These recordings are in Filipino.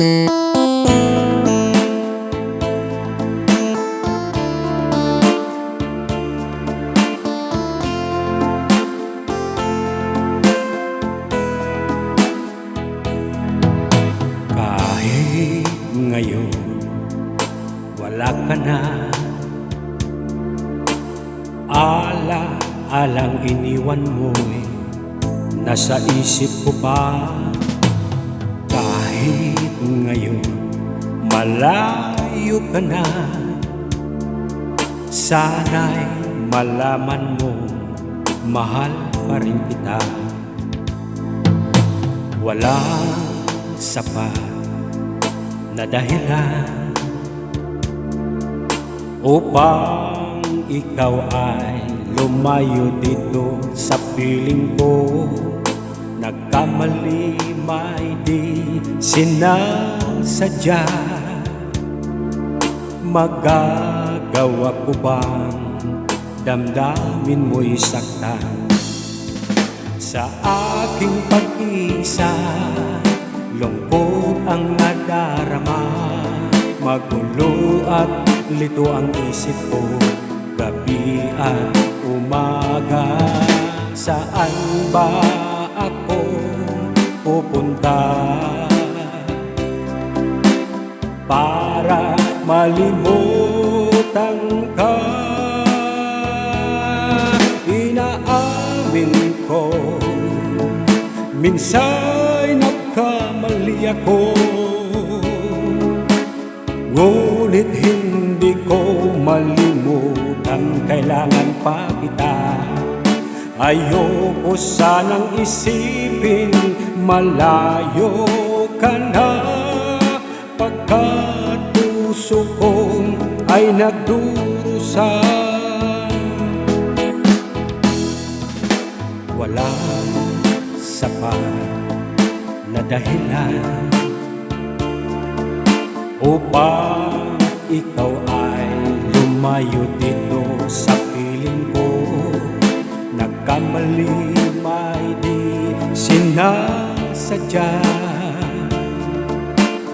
Kahit ngayon wala ka na, ala-alang iniwan mo'y nasa isip ko pa. Kahit ngayon malayo ka na, sana'y malaman mo mahal pa rin kita. Walang sapat na dahilan upang ikaw ay lumayo dito sa piling ko. Nagkamali may di sinasadya, magagawa ko bang damdamin mo'y saktan? Sa aking pag-isa lungkot ang nadarama, magulo at lito ang isip ko gabi at umaga. Saan ba ako pupunta para malimutan ka? Inaamin ko minsan nagkamali ako, ngunit hindi ko malimutan, kailangan pa kita. Ayoko sanang isipin malayo ka na, pagkat puso ko ay nagdurusa. Walang sapat na dahilan upang ikaw ay lumayo dito sa piling ko. Nagkamali may di sinasadya,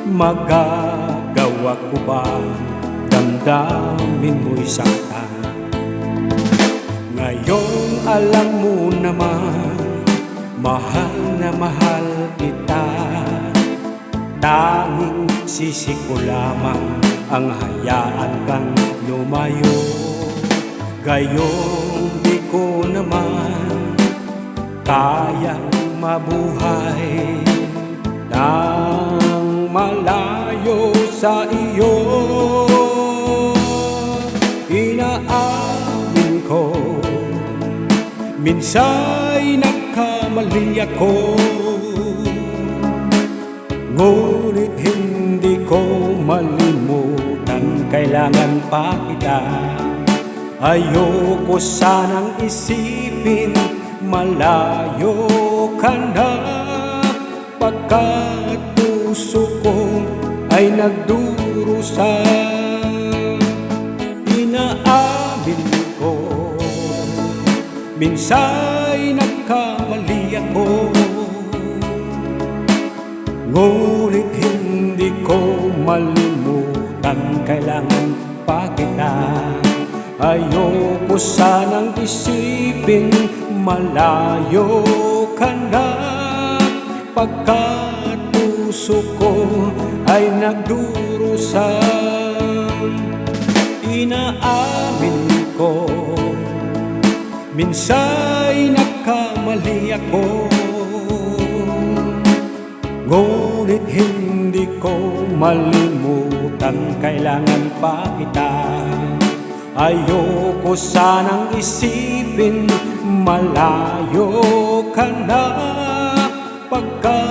magagawa ko ba damdamin mo'y saktan? Ngayong alam mo naman mahal na mahal kita, tanging sisi ko lamang ang hayaan kang lumayo. Gayong di ko naman kayang mabuhay nang malayo sa iyo. Inaamin ko minsa'y nagkamali ako, ngunit hindi ko malimutan, kailangan pa kita. Ayoko sanang isipin malayo ka na, pagkat puso ko ay nagdurusa. Inaamin ko minsa'y nagkamali ako, ngunit hindi ko malimutan, kailangan pa kita. Ayoko sanang isipin malayo ka na, pagkat puso ko ay nagdurusa. Inaamin ko minsa'y nagkamali ako, ngunit hindi ko malimutan, kailangan pa kita. Ayoko sanang isipin malayo ka na, pagkat